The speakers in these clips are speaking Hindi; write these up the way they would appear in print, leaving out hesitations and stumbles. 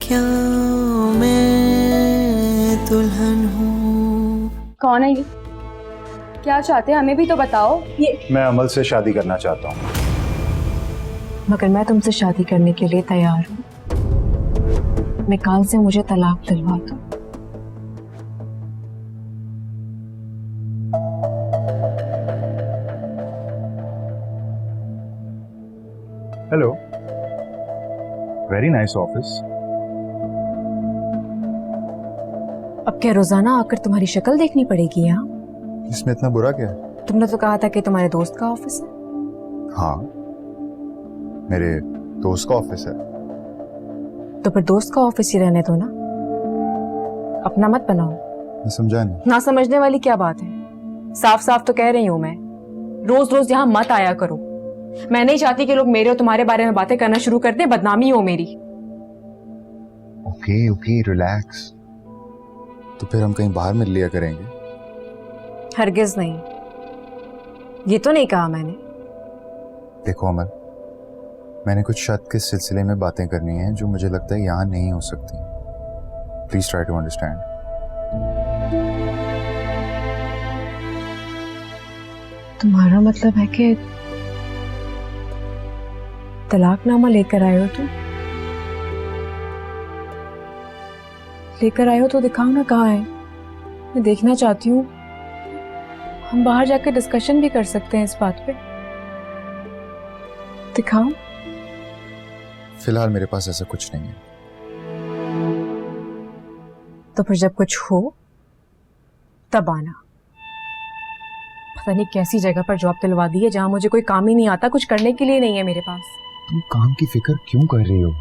क्या मैं दुल्हन हूँ? कौन है ये? क्या चाहते हैं हमें भी तो बताओ। ये मैं अमल से शादी करना चाहता हूँ। मगर मैं तुमसे शादी करने के लिए तैयार हूँ। मिकाल से मुझे तलाक दिलवा दो। Hello, very nice office. अब क्या रोजाना आकर तुम्हारी शक्ल देखनी पड़ेगी यहाँ? इसमें इतना बुरा क्या है? तुमने तो कहा था कि तुम्हारे दोस्त का ऑफिस है। हाँ, मेरे दोस्त का ऑफिस है। तो फिर दोस्त का ऑफिस ही रहने दो ना, अपना मत बनाओ। मैं समझा नहीं। ना समझने वाली क्या बात है, साफ साफ तो कह रही हूँ मैं। रोज रोज यहाँ मत आया करो। मैं नहीं चाहती कि लोग मेरे और तुम्हारे बारे में बातें करना शुरू कर दें, बदनामी हो मेरी। Okay okay, relax. तो फिर हम कहीं बाहर मिल लिया करेंगे। हरगिज नहीं, ये तो नहीं कहा मैंने। देखो अमल, मैंने कुछ शर्त के सिलसिले में बातें करनी है जो मुझे लगता है यहाँ नहीं हो सकती। Please try to understand. तुम्हारा मतलब है कि तलाकनामा लेकर आए हो तुम? लेकर आए हो तो दिखाओ ना, कहाँ है? मैं देखना चाहती हूँ। हम बाहर जाकर डिस्कशन भी कर सकते हैं इस बात पे। दिखाओ। फिलहाल मेरे पास ऐसा कुछ नहीं है। तो फिर जब कुछ हो तब आना। पता नहीं कैसी जगह पर जॉब दिलवा दी है जहां मुझे कोई काम ही नहीं आता, कुछ करने के लिए नहीं है मेरे पास। तुम काम की फिक्र क्यों कर रही हो?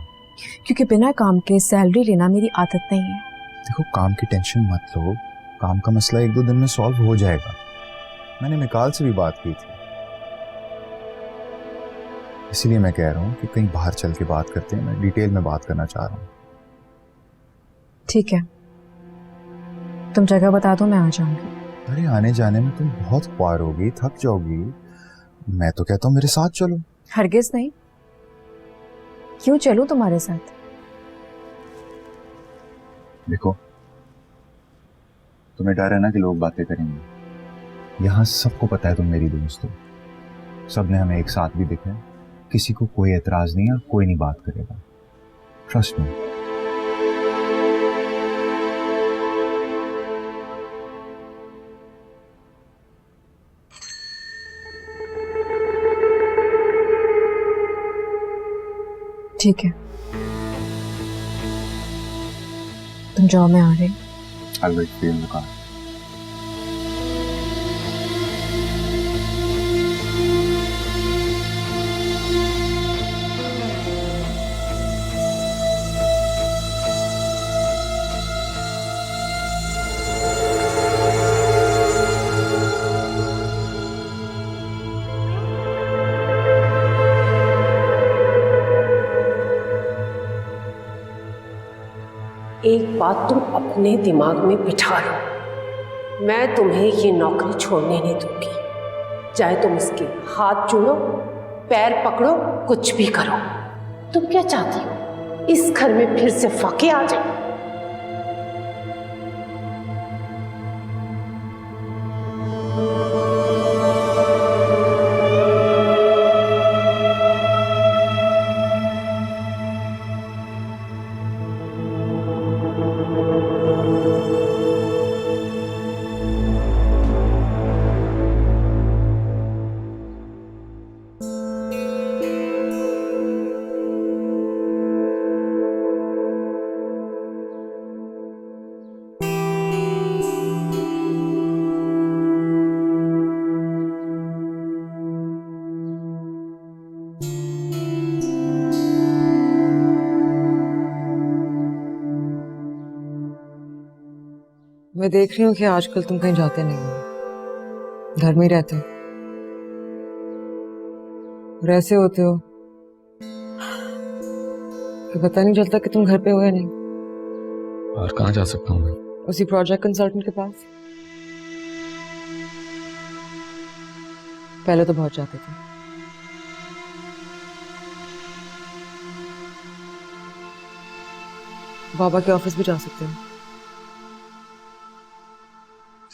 क्योंकि बिना काम के सैलरी लेना मेरी आदत नहीं है। देखो, काम की टेंशन मत लो। काम का मसला 1-2 दिन में सॉल्व हो जाएगा। मैंने मिकाल से भी बात की थी, इसीलिए मैं कह रहा हूँ कि कहीं बाहर चल के बात करते हैं। मैं डिटेल में बात करना चाह रहा हूँ। ठीक है, तुम जगह बता दो, मैं आ जाऊंगी। अरे आने जाने में तुम बहुत ख्वार होगी, थक जाओगी। मैं तो कहता हूँ मेरे साथ चलो। हरगिज नहीं। क्यों चलूं तुम्हारे साथ? देखो, तुम्हें डर है ना कि लोग बातें करेंगे। यहाँ सबको पता है तुम मेरी दोस्त हो। सबने हमें एक साथ भी देखा है। किसी को कोई एतराज नहीं है, कोई नहीं बात करेगा। Trust me. ठीक है, तुम जाओ, मैं आ रही। I'll wait for you in the car. एक बात तुम अपने दिमाग में बिठा लो, मैं तुम्हें ये नौकरी छोड़ने नहीं दूंगी। चाहे तुम इसके हाथ जोड़ो, पैर पकड़ो, कुछ भी करो। तुम क्या चाहती हो, इस घर में फिर से फाके आ जाए? मैं देख रही हूँ कि आजकल तुम कहीं जाते नहीं हो, घर में ही रहते हो और ऐसे होते हो कि पता नहीं चलता कि तुम घर पे हो या नहीं। और कहाँ जा सकता हूँ मैं? उसी प्रोजेक्ट कंसल्टेंट के पास। पहले तो बहुत जाते थे। बाबा के ऑफिस भी जा सकते हैं।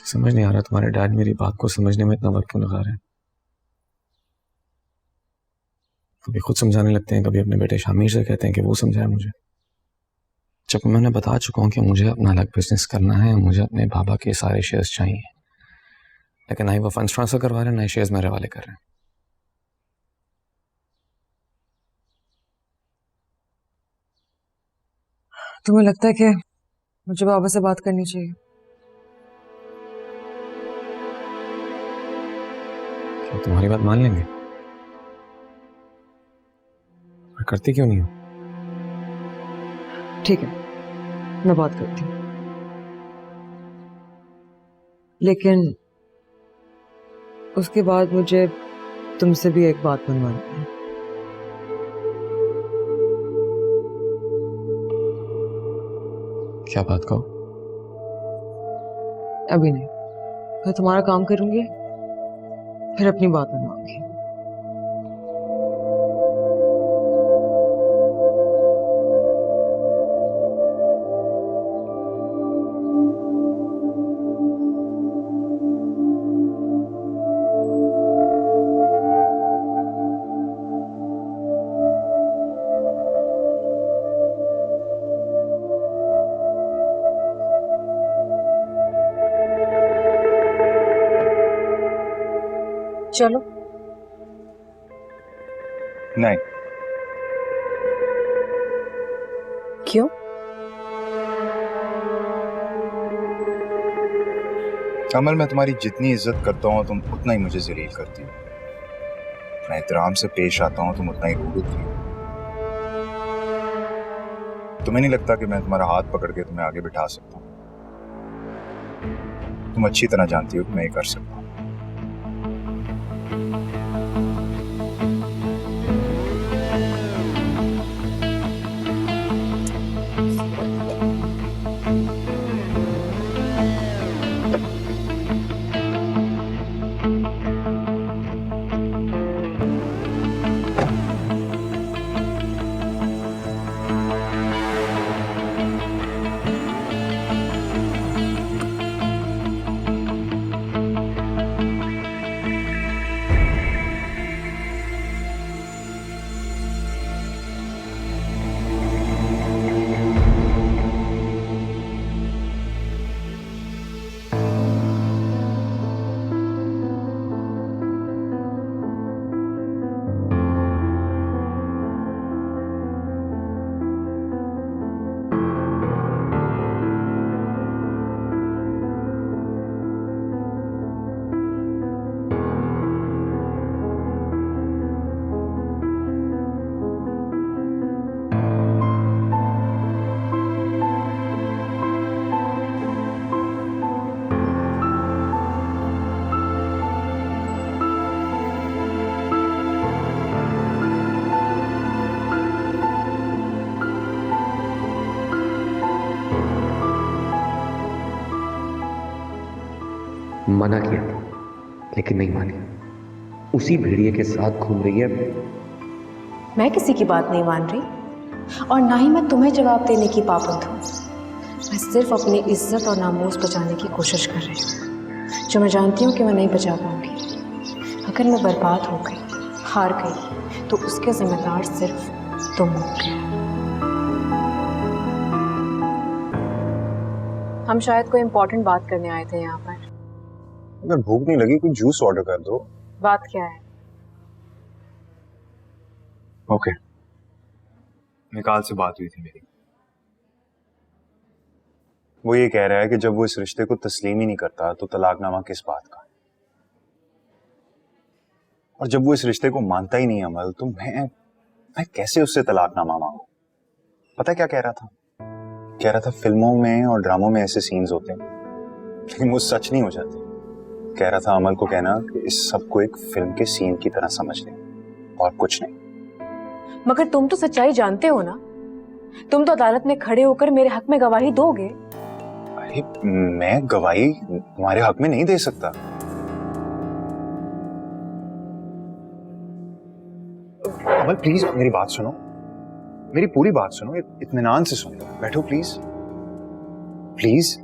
समझ नहीं आ रहा तुम्हारे डैड मेरी बात को समझने में इतना वक्त क्यों लगा रहे हैं। कभी खुद समझाने लगते हैं, कभी अपने बेटे शामिर से कहते हैं कि वो समझाए मुझे। जब मैं उन्हें बता चुका हूँ कि मुझे अपना अलग बिजनेस करना है, मुझे अपने बाबा के सारे शेयर्स चाहिए, लेकिन ना ही वो फंड्स ट्रांसफर करवा रहे हैं, ना ही शेयर्स मेरे वाले कर रहे हैं। तुम्हें लगता है कि मुझे बाबा से बात करनी चाहिए? क्या तुम्हारी बात मान लेंगे? और करती क्यों नहीं हो? ठीक है, मैं बात करती हूँ, लेकिन उसके बाद मुझे तुमसे भी एक बात बनवानी है। क्या बात कहो? अभी नहीं, मैं तुम्हारा काम करूंगी, फिर अपनी बात बनवाऊंगी। चलो। नहीं। क्यों? कमल, मैं तुम्हारी जितनी इज्जत करता हूँ तुम उतना ही मुझे जलील करती हो। मैं एहतराम से पेश आता हूँ, तुम उतना ही रूड होती हो। तुम्हें नहीं लगता कि मैं तुम्हारा हाथ पकड़ के तुम्हें आगे बिठा सकता हूँ? तुम अच्छी तरह जानती हो कि मैं ये कर सकता हूँ। मना किया था लेकिन नहीं मानी, उसी भेड़िए के साथ घूम रही है। मैं किसी की बात नहीं मान रही और ना ही मैं तुम्हें जवाब देने की पाबंद हूँ। मैं सिर्फ अपनी इज्जत और नामोज बचाने की कोशिश कर रही हूँ, जो मैं जानती हूँ कि मैं नहीं बचा पाऊंगी। अगर मैं बर्बाद हो गई, हार गई, तो उसके जिम्मेदार सिर्फ तुम होगे। हम शायद कोई इम्पोर्टेंट बात करने आए थे यहाँ पर। अगर भूख नहीं लगी कोई जूस ऑर्डर कर दो। बात क्या है? ओके, निकाल से बात हुई थी मेरी। वो ये कह रहा है कि जब वो इस रिश्ते को तस्लीम ही नहीं करता तो तलाकनामा किस बात का। और जब वो इस रिश्ते को मानता ही नहीं अमल, तो मैं कैसे उससे तलाकनामा मांगू? पता है क्या कह रहा था? कह रहा था फिल्मों में और ड्रामों में ऐसे सीन्स होते हैं, लेकिन वो सच नहीं हो जाते। कह रहा था अमल को कहना कि इस सब को एक फिल्म के सीन की तरह समझ ले और कुछ नहीं। मगर तुम तो सच्चाई जानते हो ना, तुम तो अदालत में खड़े होकर मेरे हक में गवाही दोगे। अरे मैं गवाही तुम्हारे हक में नहीं दे सकता। अमल प्लीज मेरी बात सुनो। मेरी पूरी बात सुनो, इत्मीनान से सुनो। बैठो प्लीज प्लीज।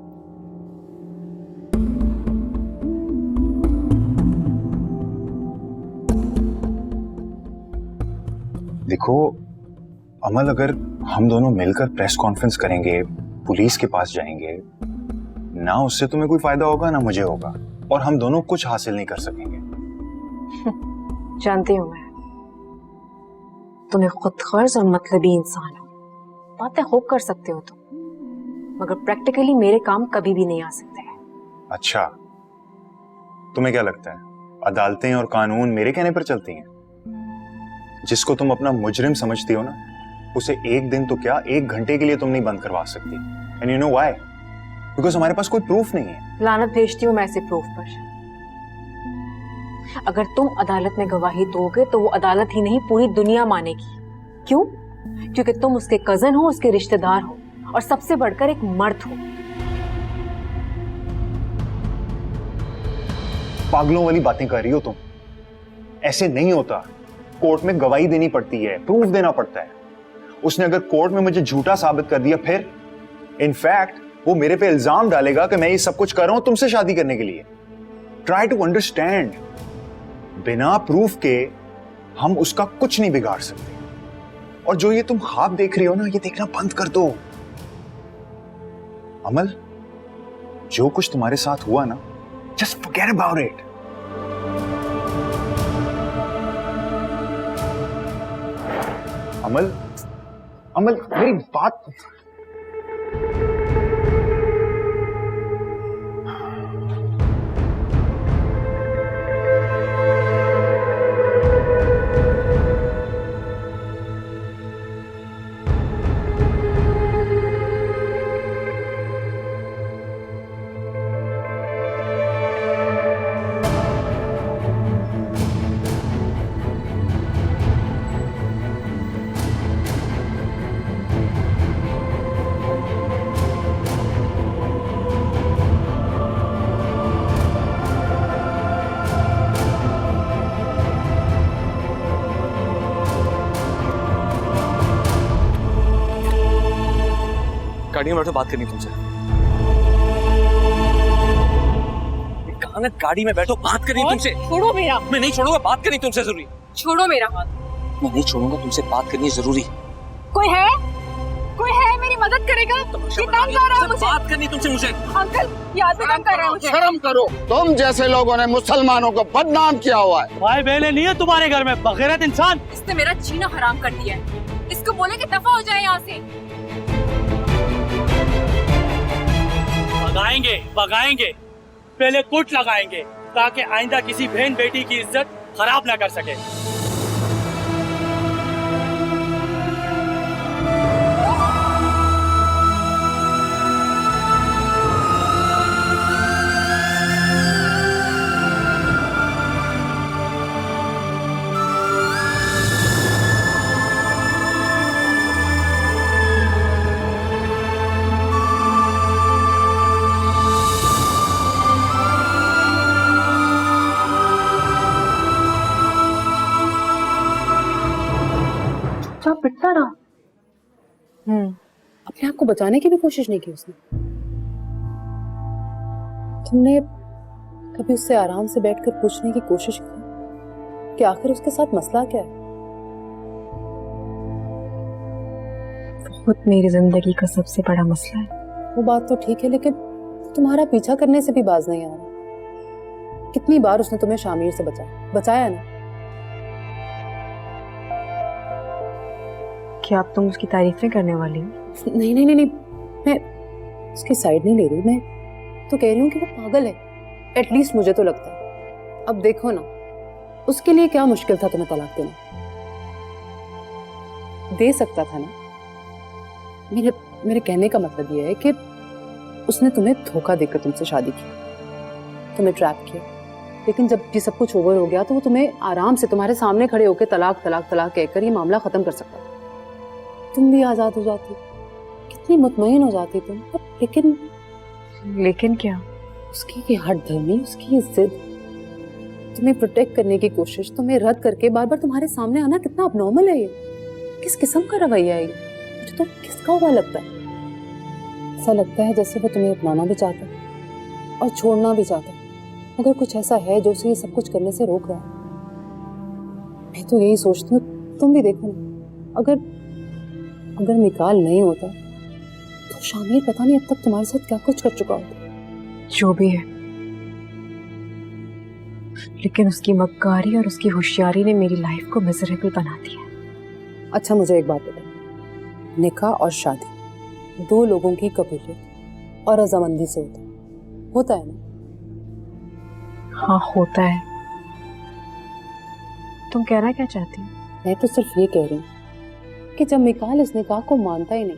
देखो अमल, अगर हम दोनों मिलकर प्रेस कॉन्फ्रेंस करेंगे, पुलिस के पास जाएंगे ना, उससे तुम्हें कोई फायदा होगा ना मुझे होगा, और हम दोनों कुछ हासिल नहीं कर सकेंगे। जानती हूँ मैं, तुम्हें खुद गर्ज और मतलबी इंसान हो। बातें खूब कर सकते हो तुम, मगर प्रैक्टिकली मेरे काम कभी भी नहीं आ सकते हैं। अच्छा, तुम्हें क्या लगता है अदालतें और कानून मेरे कहने पर चलती हैं? जिसको तुम अपना मुजरिम समझती हो ना, उसे एक दिन तो क्या 1 घंटे के लिए तुम नहीं बंद करवा सकती। And you know why? Because हमारे पास कोई प्रूफ नहीं है। लानत भेजती हूँ मैं ऐसे प्रूफ पर। अगर तुम अदालत में गवाही दोगे तो वो अदालत ही नहीं पूरी दुनिया मानेगी। क्यों? क्योंकि तुम उसके कजन हो, उसके रिश्तेदार हो, और सबसे बढ़कर एक मर्द हो। पागलों वाली बातें कर रही हो तुम। ऐसे नहीं होता। कोर्ट में गवाही देनी पड़ती है, प्रूफ देना पड़ता है। उसने अगर कोर्ट में मुझे झूठा साबित कर दिया, फिर इनफैक्ट वो मेरे पे इल्जाम डालेगा कि मैं ये सब कुछ कर रहा हूं तुमसे शादी करने के लिए। ट्राई टू अंडरस्टैंड, बिना प्रूफ के हम उसका कुछ नहीं बिगाड़ सकते। और जो ये तुम ख्वाब देख रही हो ना, ये देखना बंद कर दो। अमल, जो कुछ तुम्हारे साथ हुआ ना, जस्ट फॉरगेट अबाउट इट। अमल, अमल मेरी बात। गाड़ी में बैठो, बात करनी तुमसे। कहा ना, गाड़ी में बैठो, बात करनी तुमसे। छोड़ो मेरा। मैं नहीं छोड़ूंगा, बात करनी तुमसे जरूरी। छोड़ो मेरा हाथ। मैं नहीं छोड़ूंगा, तुमसे बात करनी जरूरी। कोई है? कोई है मेरी मदद करेगा? ये तंग कर रहा है मुझे। बात करनी तुमसे मुझे। अंकल, ये आदमी तंग कर रहा है मुझे। शर्म करो, तुम जैसे लोगों ने मुसलमानों को बदनाम किया हुआ है। भाई बहने नहीं है तुम्हारे घर में, बगैरत इंसान। इसने मेरा जीना हराम कर दिया है। इसको बोले कि दफा हो जाए यहाँ से। भगाएंगे भगाएंगे, पहले कुट लगाएंगे ताकि आइंदा किसी बहन बेटी की इज्जत खराब ना कर सके। पिटता रहा। अपने आप को बचाने की भी कोशिश नहीं की उसने। तुमने कभी उससे आराम से बैठकर पूछने की कोशिश की कि आखिर उसके साथ मसला क्या है? खुद मेरी जिंदगी का सबसे बड़ा मसला है। वो बात तो ठीक है, लेकिन तुम्हारा पीछा करने से भी बाज नहीं आ रहा। कितनी बार उसने तुम्हें शामिर से बचाया ना। क्या अब तुम उसकी तारीफें करने वाली हो? नहीं नहीं नहीं नहीं, मैं उसकी साइड नहीं ले रही। मैं तो कह रही हूँ कि वो पागल है। एटलीस्ट मुझे तो लगता है। अब देखो ना, उसके लिए क्या मुश्किल था तुम्हें तलाक देना? दे सकता था ना। मेरे कहने का मतलब ये है कि उसने तुम्हें धोखा देकर तुमसे शादी की, तुम्हें ट्रैप किया। लेकिन जब ये सब कुछ ओवर हो गया तो वो तुम्हें आराम से तुम्हारे सामने खड़े होकर तलाक तलाक तलाक कहकर ये मामला खत्म कर सकता था। तुम भी आजाद हो जाती, कितनी मुतमईन हो जाती तुम। लेकिन क्या? उसकी ये हट धर्मी, उसकी ये जिद, तुम्हें प्रोटेक्ट करने की कोशिश, तुम्हें रद्द करके बार बार तुम्हारे सामने आना कितना अबनॉर्मल है ये। किस किस्म का रवैया है ये? मुझे तो किसका हुआ लगता है। ऐसा लगता है जैसे वो तुम्हें अपनाना भी चाहता है और छोड़ना भी चाहता है, मगर कुछ ऐसा है जो उसे ये सब कुछ करने से रोक रहा है। मैं तो यही सोचती हूँ, तुम भी देखो ना, अगर निकाल नहीं होता तो शामिर पता नहीं अब तक तुम्हारे साथ क्या कुछ कर चुका होता। जो भी है, लेकिन उसकी मक्कारी और उसकी होशियारी ने मेरी लाइफ को मिजरेबल बना दिया। अच्छा मुझे एक बात बताओ, निकाह और शादी दो लोगों की कबूलियत और रजामंदी से होता है ना? हाँ होता है। तुम कहना क्या चाहती हो? मैं तो सिर्फ ये कह रही हूँ कि जब मिकाल इस निकाह को मानता ही नहीं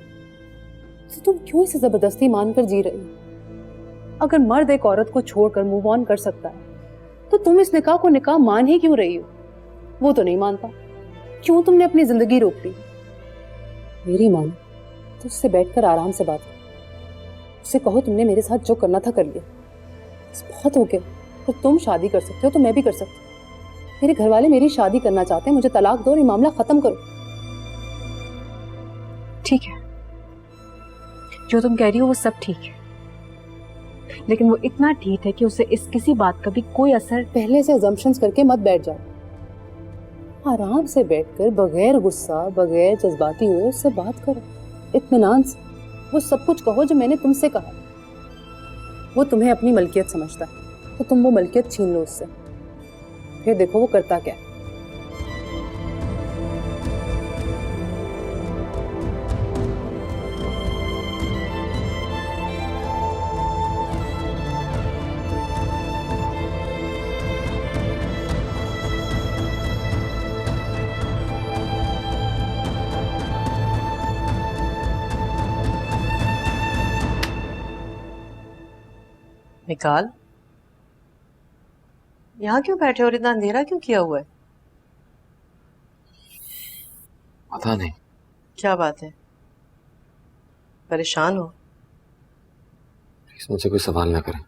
तो तुम क्यों इसे जबरदस्ती मानकर जी रही हो? अगर मर्द एक औरत को छोड़कर मूव ऑन कर सकता है तो तुम इस निकाह को निकाह मान ही क्यों रही हो? वो तो नहीं मानता, क्यों तुमने अपनी जिंदगी रोक ली? मेरी मानो तो उससे बैठकर आराम से बात करो, उससे कहो तुमने मेरे साथ जो करना था कर लिया, बस बहुत हो गया। तो तुम शादी कर सकते हो तो मैं भी कर सकती हूँ। मेरे घर वाले मेरी शादी करना चाहते हैं, मुझे तलाक दो और ये मामला खत्म करो। ठीक है, जो तुम कह रही हो वो सब ठीक है, लेकिन वो इतना ठीक है कि उसे इस किसी बात का भी कोई असर। पहले से अजम्पशंस करके मत बैठ जाओ, आराम से बैठकर बगैर गुस्सा बगैर जज्बाती हुए उससे बात करो, इत्मीनान से। वो सब कुछ कहो जो मैंने तुमसे कहा। वो तुम्हें अपनी मलकियत समझता है तो तुम वो मलकियत छीन लो उससे, फिर देखो वो करता क्या है। निकाल, यहाँ क्यों बैठे और इतना अंधेरा क्यों किया हुआ है? पता नहीं। क्या बात है, परेशान हो? प्लीज मुझसे कोई सवाल ना करें।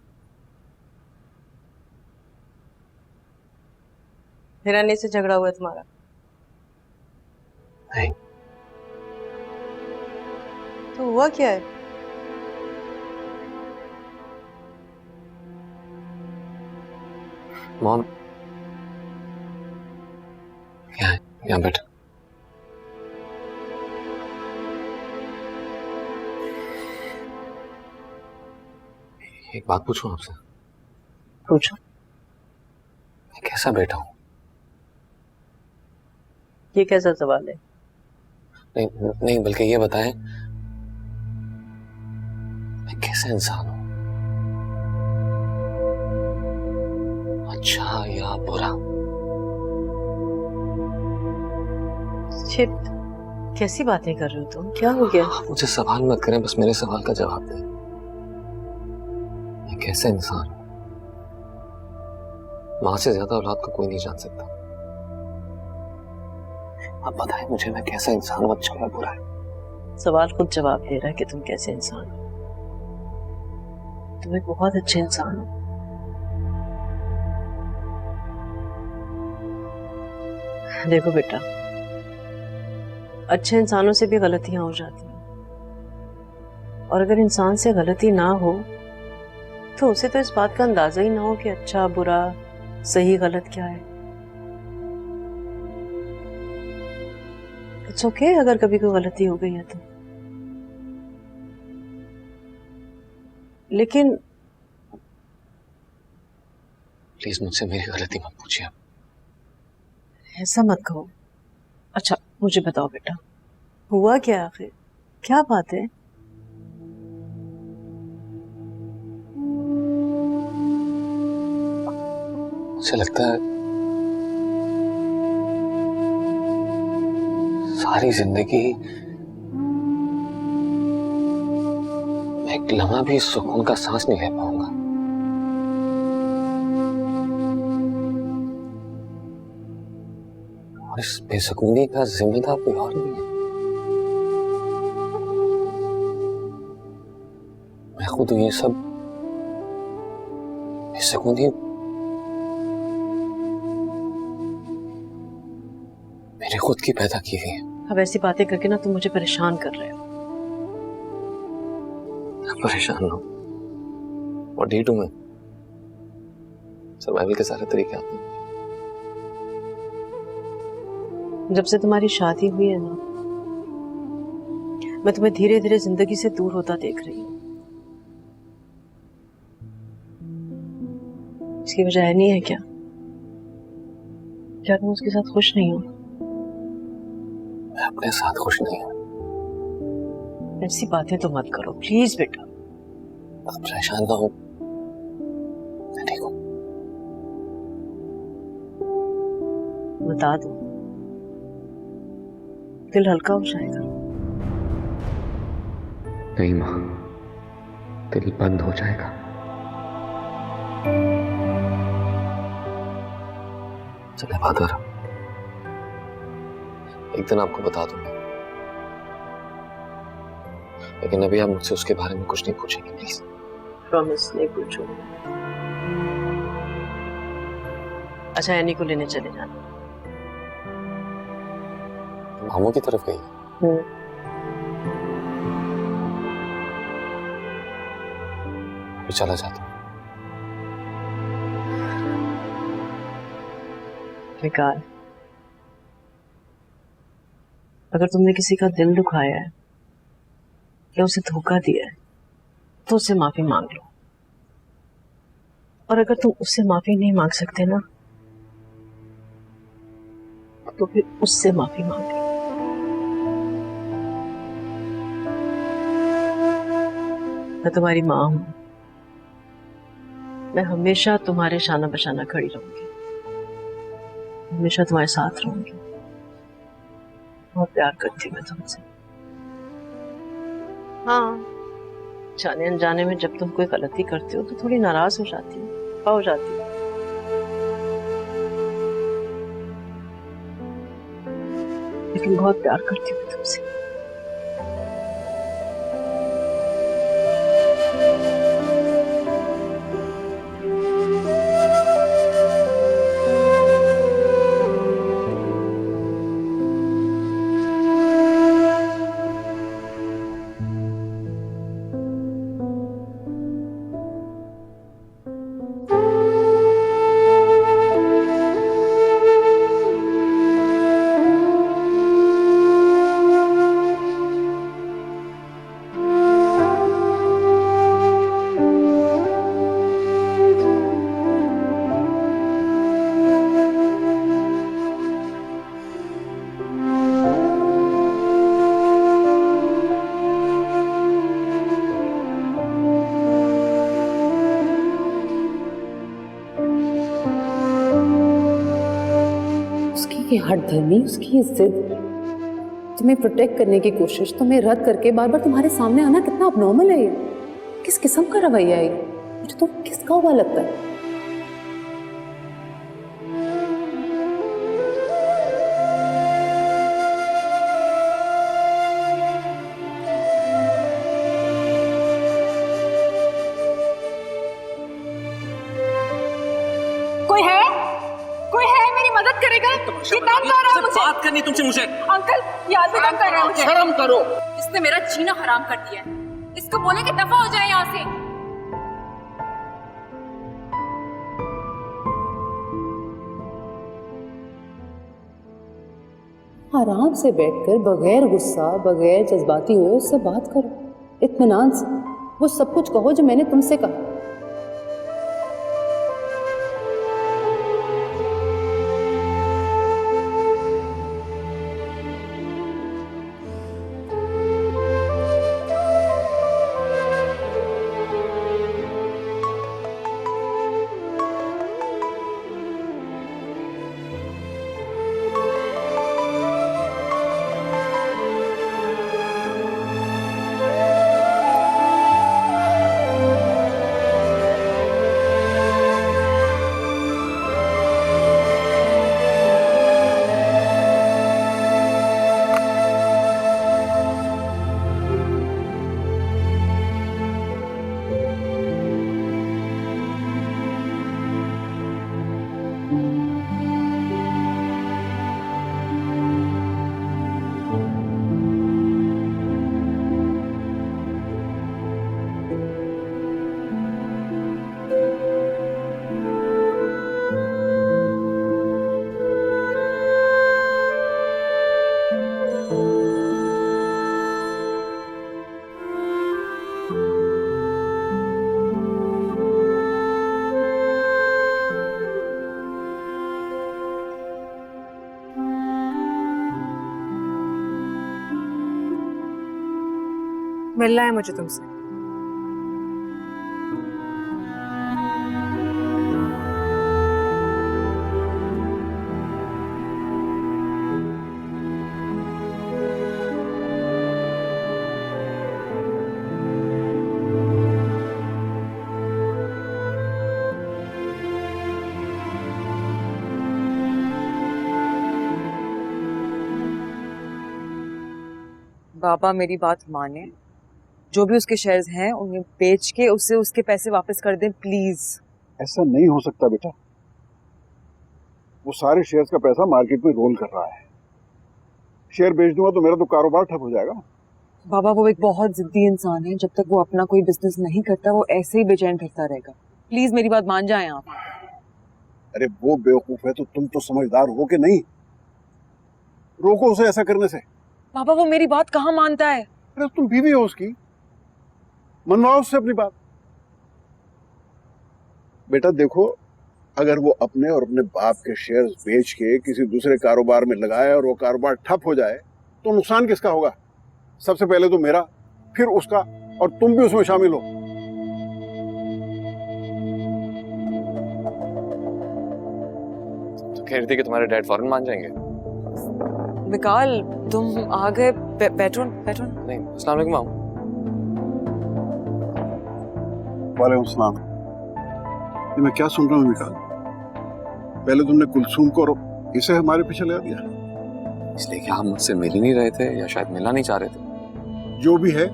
हिरानी से झगड़ा हुआ है तुम्हारा? नहीं। तो हुआ क्या है? मॉम, यहाँ बैठ। एक बात पूछूं आपसे? पूछो। मैं कैसा बेटा हूँ? ये कैसा सवाल है? नहीं नहीं, बल्कि ये बताएं मैं कैसा इंसान हूँ, अच्छा या बुरा? शिट, कैसी बातें कर रहे हो तुम? क्या हो गया? आप मुझे सवाल मत करें, बस मेरे सवाल का जवाब दें। मैं कैसा इंसान हूँ? माँ से ज्यादा औलाद को कोई नहीं जान सकता। आप बताएं मुझे, मैं कैसा इंसान हूँ, अच्छा या बुरा है? सवाल खुद जवाब दे रहा है कि तुम कैसे इंसान हो। तुम एक बहुत अच्छे इंसान हो। देखो बेटा, अच्छे इंसानों से भी गलतियां हो जाती हैं, और अगर इंसान से गलती ना हो तो उसे तो इस बात का अंदाजा ही ना हो कि अच्छा बुरा सही गलत क्या है। इट्स ओके अगर कभी कोई गलती हो गई है तो, लेकिन प्लीज मुझसे मेरी गलती मत पूछिए। ऐसा मत कहो। अच्छा मुझे बताओ बेटा, हुआ क्या आखिर? क्या बात है? मुझे लगता है सारी जिंदगी मैं एक लम्हा भी सुकून का सांस नहीं ले पाऊंगा। और इस बेसुकूनी का जिम्मेदार कोई और नहीं है, मैं खुद ये सब बेसुकूनी मेरे खुद की पैदा की हुई है। अब ऐसी बातें करके ना तुम मुझे परेशान कर रहे हो। परेशान हो? और डी टू में सर्वाइवल के सारे तरीके आते हैं। जब से तुम्हारी शादी हुई है ना, मैं तुम्हें धीरे धीरे जिंदगी से दूर होता देख रही हूँ। इसकी वजह नहीं है क्या? क्या तुम उसके साथ खुश नहीं हो? मैं अपने साथ खुश नहीं हूँ। ऐसी बातें तो मत करो प्लीज बेटा। आप परेशान ना हो, मैं ठीक हूँ। बता दो, दिल हल्का हो जाएगा। नहीं माँ, दिल बंद हो जाएगा। चले बहादुर, एक दिन आपको बता दूंगा, लेकिन अभी आप मुझसे उसके बारे में कुछ नहीं पूछेंगे प्लीज। प्रॉमिस नहीं पूछूंगी। अच्छा, एनी को लेने चले जाना। मामू की तरफ गई? अभी चला जाता हूँ। बेकार। अगर तुमने किसी का दिल दुखाया है या उसे धोखा दिया है तो उससे माफी मांग लो। और अगर तुम उससे माफी नहीं मांग सकते ना, तो फिर उससे माफी मांग लो। मैं तुम्हारी माँ हूं, मैं हमेशा तुम्हारे शाना बशाना खड़ी रहूंगी, हमेशा तुम्हारे साथ रहूंगी। बहुत प्यार करती हूँ मैं तुमसे। हाँ, जाने अनजाने में जब तुम कोई गलती करते हो तो थोड़ी नाराज हो जाती हो, खफा हो जाती हो। लेकिन बहुत प्यार करती हूँ मैं तुमसे। उसकी हठधर्मी, उसकी जिद, तुम्हें प्रोटेक्ट करने की कोशिश, तुम्हें रद्द करके बार बार तुम्हारे सामने आना कितना अबनॉर्मल है ये। किस किस्म का रवैया है ये? मुझे तो किसका हुआ लगता है। कोई है मेरी मदद करेगा? ये तंग कर रहा है मुझे। बात करनी तुमसे मुझे। अंकल, याद भी तंग कर रहा है मुझे। शर्म करो। इसने मेरा जीना हराम कर दिया है। इसको बोले कि दफा हो जाए यहाँ से। आराम से बैठकर बगैर गुस्सा, बगैर जज्बाती हुए उससे बात करो, इत्मीनान से। वो सब कुछ कहो जो मैंने तुमसे कहा। मिलना है मुझे तुमसे। बाबा मेरी बात माने, जो भी उसके शेयर्स हैं उन्हें बेच के उसे उसके पैसे वापस कर दें प्लीज। ऐसा नहीं हो सकता बेटा, वो सारे शेयर्स का पैसा मार्केट में रोल कर रहा है। शेयर बेच दूंगा तो मेरा तो कारोबार ठप हो जाएगा। बाबा वो एक बहुत जिद्दी इंसान है, जब तक वो अपना कोई बिजनेस नहीं करता वो ऐसे ही बेचैन करता रहेगा। प्लीज मेरी बात मान जाएं आप। अरे वो बेवकूफ है तो तुम तो समझदार हो कि नहीं? रोको उसे ऐसा करने से। बाबा वो मेरी बात कहाँ मानता है? अरे तुम बीवी हो उसकी, मनवाओ उससे अपनी बात। बेटा देखो, अगर वो अपने और अपने बाप के शेयर्स बेच के किसी दूसरे कारोबार में लगाए और वो कारोबार ठप हो जाए तो नुकसान किसका होगा? सबसे पहले तो मेरा, फिर उसका, और तुम भी उसमें शामिल हो। तो कह रही थी कि तुम्हारे डैड फौरन मान जाएंगे। विकाल तुम आ गए, बैठो बैठो। नहीं, अस्सलाम वालेकुम मामू। वालेकुम सलाम। ये मैं क्या सुन रहा हूँ विकाल? पहले तुमने कुलसूम को और इसे हमारे पीछे लगा दिया। इसलिए कि आप मुझसे मिल ही नहीं रहे थे या शायद मिलना नहीं चाह रहे थे। जो भी है,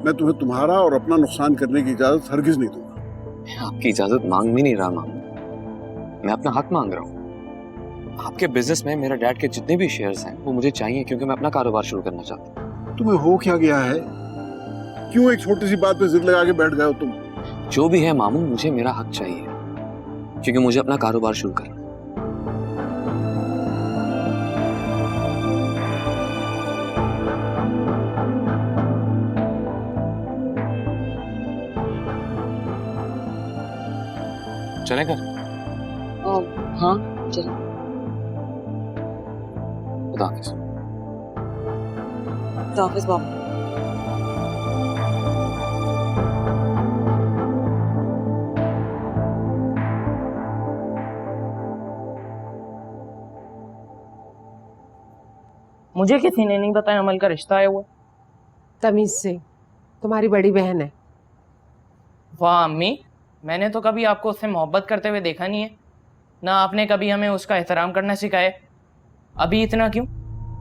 मैं तुम्हें तुम्हारा और अपना नुकसान करने की इजाजत हरगिज नहीं दूंगा। मैं आपकी इजाजत मांग भी नहीं रहा मामू, मैं अपना हक मांग रहा हूँ। आपके बिजनेस में मेरे डैड के जितने भी शेयर्स हैं वो मुझे चाहिए, क्योंकि मैं अपना कारोबार शुरू करना चाहता हूँ। तुम्हें हो क्या गया है? क्यों एक छोटी सी बात पे जिद लगा के बैठ गए हो तुम? जो भी है मामू, मुझे मेरा हक चाहिए, क्योंकि मुझे अपना कारोबार शुरू करना है। चलें घर? हाँ चलो। खुदा हाफिज़। खुदा हाफिज़ बाबा। मुझे किसी ने नहीं बताया अमल का रिश्ता आया हुआ। तमीज से, तुम्हारी बड़ी बहन है। वाह अम्मी, मैंने तो कभी आपको उससे मोहब्बत करते हुए देखा नहीं है, ना आपने कभी हमें उसका एहतराम करना सिखाया। अभी इतना क्यों?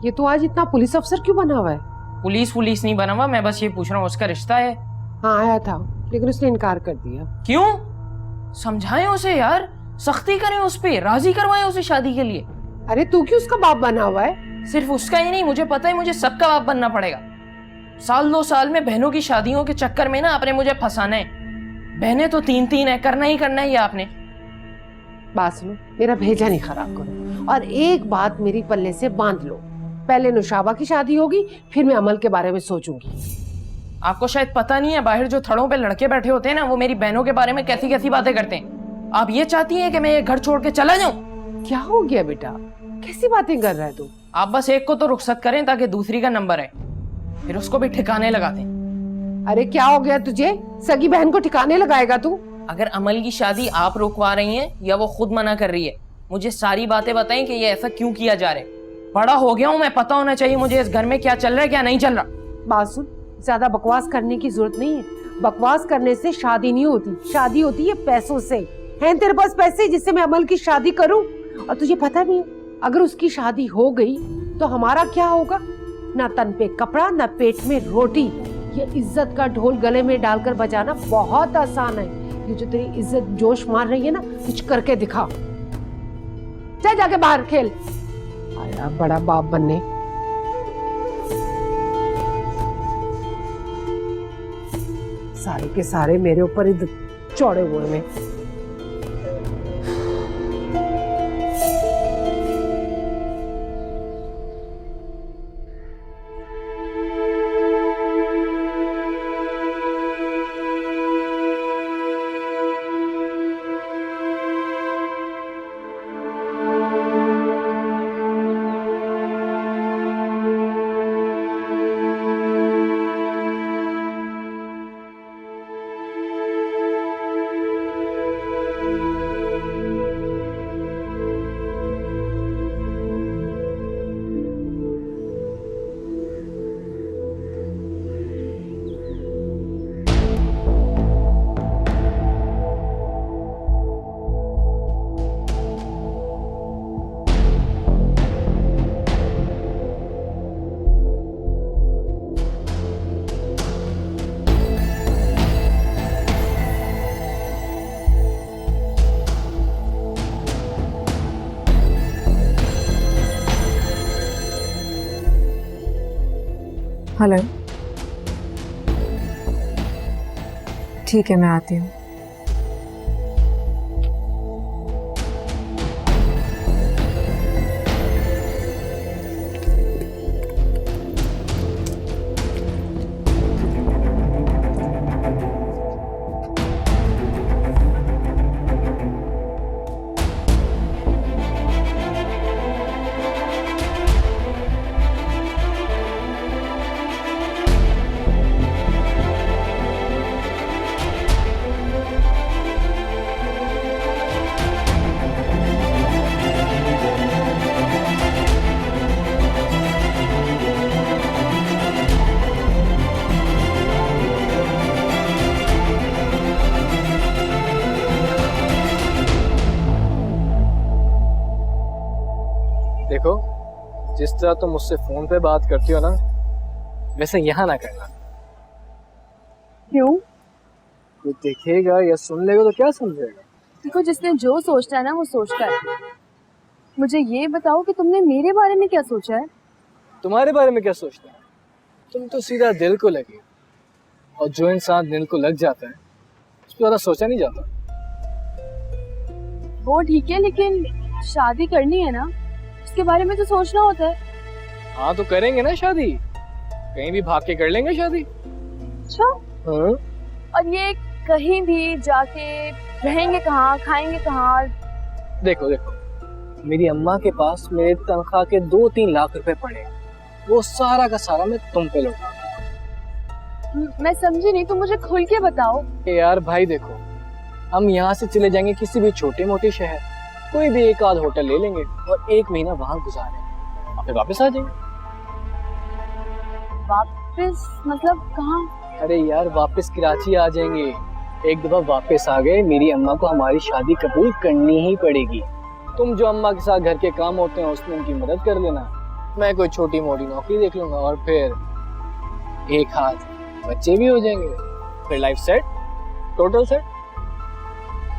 ये तो आज इतना पुलिस अफसर क्यों बना हुआ है? पुलिस नहीं बना हुआ, मैं बस ये पूछ रहा हूँ उसका रिश्ता है। हाँ आया था, लेकिन उसने इनकार कर दिया। क्यों? समझाएं उसे यार, सख्ती करें उस पे, राजी करवाएं उसे शादी के लिए। अरे तू क्यों उसका बाप बना हुआ है? सिर्फ उसका ही नहीं, मुझे पता है मुझे सबका बाप बनना पड़ेगा। साल 2 साल में बहनों की शादियों के चक्कर में ना आपने मुझे फंसाना है। बहनें तो 3 है, करना ही करना है ये आपने। बात सुनो, मेरा भेजा नहीं खराब करो, और एक बात मेरी पल्ले से बांध लो, पहले नुशाबा की शादी होगी, फिर मैं अमल के बारे में सोचूंगी। आपको शायद पता नहीं है, बाहर जो थड़ों पे लड़के बैठे होते हैं ना, वो मेरी बहनों के बारे में कैसी कैसी बातें करते हैं। आप ये चाहती हैं कि मैं ये घर छोड़ के चला जाऊं? क्या हो गया बेटा, कैसी बातें कर रहा है तू? आप बस एक को तो रुखसत करें ताकि दूसरी का नंबर है, फिर उसको भी ठिकाने लगा दें। अरे क्या हो गया तुझे? सगी बहन को ठिकाने लगाएगा तू? अगर अमल की शादी आप रोकवा रही हैं या वो खुद मना कर रही है, मुझे सारी बातें बताएं कि ये ऐसा क्यों किया जा रहा है। बड़ा हो गया हूं मैं, पता होना चाहिए मुझे इस घर में क्या चल रहा है क्या नहीं चल रहा। बात सुन, ज्यादा बकवास करने की जरूरत नहीं है। बकवास करने से शादी नहीं होती, शादी होती है पैसों से। हैं तेरे पास पैसे जिससे मैं अमल की शादी करूं? और तुझे पता भी है, अगर उसकी शादी हो गई तो हमारा क्या होगा? ना तन पे कपड़ा, ना पेट में रोटी। ये इज्जत का ढोल गले में डालकर बजाना बहुत आसान है। ये जो तेरी इज्जत जोश मार रही है ना, कुछ करके दिखा। चल जाके बाहर खेल। आया बड़ा बाप बनने। सारे के सारे मेरे ऊपर ही चौड़े हुए में। हेलो, ठीक है मैं आती हूँ। देखो, जिस तरह तुम मुझसे फोन पे बात करती हो ना, वैसे यहाँ ना करना। क्यों? कोई देखेगा या सुन लेगा तो क्या समझेगा? देखो, जिसने जो सोचता है ना वो सोचता है। मुझे ये बताओ कि तुमने मेरे बारे में क्या सोचा है? तुम्हारे बारे में क्या सोचता है? तुम तो सीधा दिल को लगी, और जो इंसान दिल को लग जाता है उस पर ज़्यादा सोचा नहीं जाता। वो ठीक है, लेकिन शादी करनी है ना, उसके बारे में तो सोचना होता है। हाँ तो करेंगे ना शादी, कहीं भी भाग के कर लेंगे शादी। अच्छा? हाँ। और ये कहीं भी जाके रहेंगे कहाँ, खाएंगे कहाँ? देखो देखो, मेरी अम्मा के पास मेरे तनख्वाह के 2-3 लाख रुपए पड़े, वो सारा का सारा मैं तुम पे लौटा। मैं समझी नहीं, तो मुझे खुल के बताओ। यार भाई देखो, हम यहाँ से चले जाएंगे किसी भी छोटे मोटे शहर, कोई भी एक आध होटल ले लेंगे और 1 महीना वहां गुजारेंगे, फिर वापस आ जाएंगे। वापस मतलब कहाँ? अरे यार वापस कराची आ जाएंगे। एक दफा वापस आ गए, मेरी अम्मा को हमारी शादी कबूल करनी ही पड़ेगी। तुम जो अम्मा के साथ घर के काम होते हैं उसमें उनकी मदद कर लेना, मैं कोई छोटी मोटी नौकरी देख लूंगा और फिर एक हाथ बच्चे भी हो जाएंगे, फिर लाइफ सेट, टोटल सेट।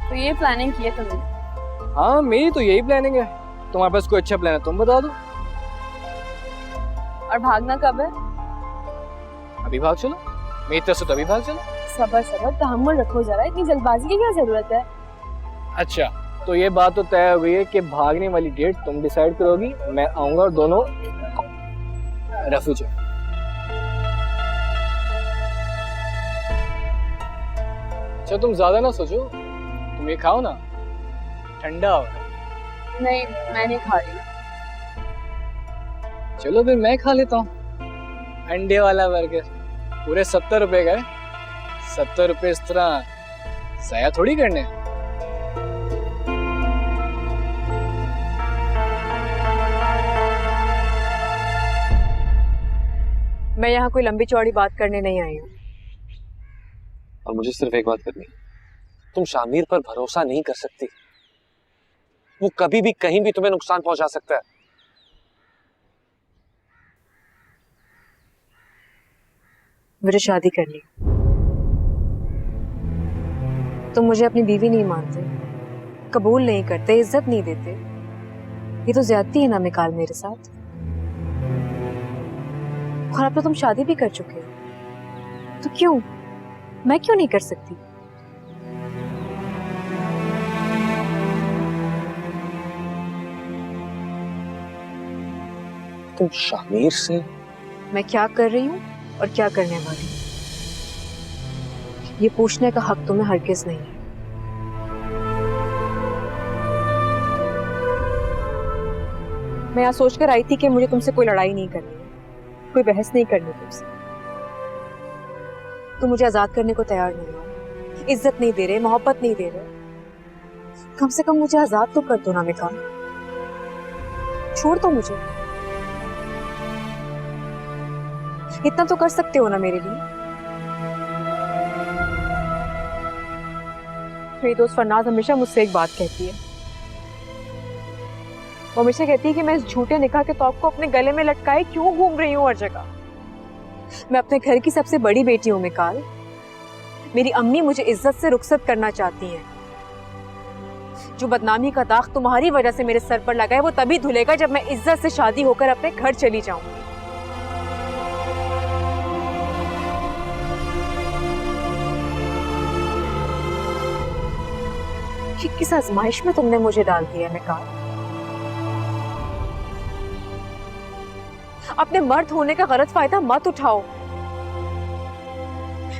तो ये प्लानिंग की है तुमने? हाँ मेरी तो यही प्लानिंग है। तुम्हारे पास कोई अच्छा प्लान है तुम बता दो। और भागना कब है? अभी भाग चलो, मेरी तरफ से तो अभी भाग चलो। सबर सबर, तहम्मुल रखो जरा, इतनी जल्दबाजी की क्या जरूरत है? अच्छा तो ये बात तो तय हो गई है कि भागने वाली डेट तुम डिसाइड करोगी, मैं आऊंगा और दोनों रफू जाओ। अच्छा तुम ज्यादा ना सोचो, तुम ये खाओ ना, ठंडा हो। नहीं मैं नहीं खा रही। चलो फिर मैं खा लेता हूँ अंडे वाला बर्गर, पूरे 70 रुपए का है। 70 रुपए इस तरह ज़ाया थोड़ी करने। मैं यहाँ कोई लंबी चौड़ी बात करने नहीं आई हूँ। और मुझे सिर्फ एक बात करनी है, तुम शामिर पर भरोसा नहीं कर सकती, वो कभी भी कहीं भी तुम्हें नुकसान पहुंचा सकता है। मुझे शादी करनी, तुम मुझे अपनी बीवी नहीं मानते, कबूल नहीं करते, इज्जत नहीं देते, ये तो ज्यादती है ना मिकाल मेरे साथ। और अब तो तुम शादी भी कर चुके हो, तो क्यों, मैं क्यों नहीं कर सकती? तुम शामिर से? मैं क्या कर रही हूँ और क्या करने वाली, ये पूछने का हक तुम्हें हरगिज नहीं है। मैं यहाँ सोचकर आई थी कि मुझे तुमसे कोई लड़ाई नहीं करनी है, कोई बहस नहीं करनी तुमसे। तुम मुझे आजाद करने को तैयार नहीं हो, इज्जत नहीं दे रहे, मोहब्बत नहीं दे रहे। कम से कम मुझे आजाद तो कर दो ना मिकाल, छोड़ दो मुझे। इतना तो कर सकते हो ना मेरे लिए। मेरी दोस्त फरनाज हमेशा मुझसे एक बात कहती है, वो हमेशा कहती है कि मैं इस झूठे निकाह के तौर को अपने गले में लटकाए क्यों घूम रही हूँ हर जगह। मैं अपने घर की सबसे बड़ी बेटी हूँ मिकाल, मेरी अम्मी मुझे इज्जत से रुखसत करना चाहती हैं। जो बदनामी का दाग तुम्हारी वजह से मेरे सर पर लगा है वो तभी धुलेगा जब मैं इज्जत से शादी होकर अपने घर चली जाऊंगी। कि किस आजमाइश में तुमने मुझे डाल दिया निकाल। अपने मर्द होने का गलत फायदा मत उठाओ।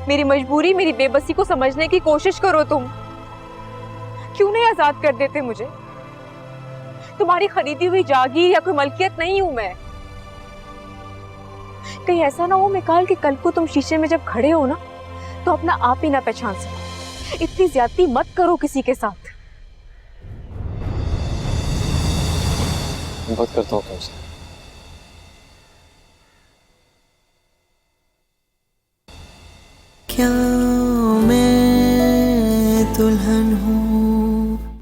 मेरी मजबूरी, मेरी बेबसी को समझने की कोशिश करो। तुम क्यों नहीं आजाद कर देते मुझे? तुम्हारी खरीदी हुई जागीर या कोई मलकियत नहीं हूं मैं। कहीं ऐसा ना हो मिकाल कि कल को तुम शीशे में जब खड़े हो ना तो अपना आप ही ना पहचान सको। इतनी ज्यादती मत करो किसी के साथ। बात करता हूँ तुमसे। क्या मैं दुल्हन हूँ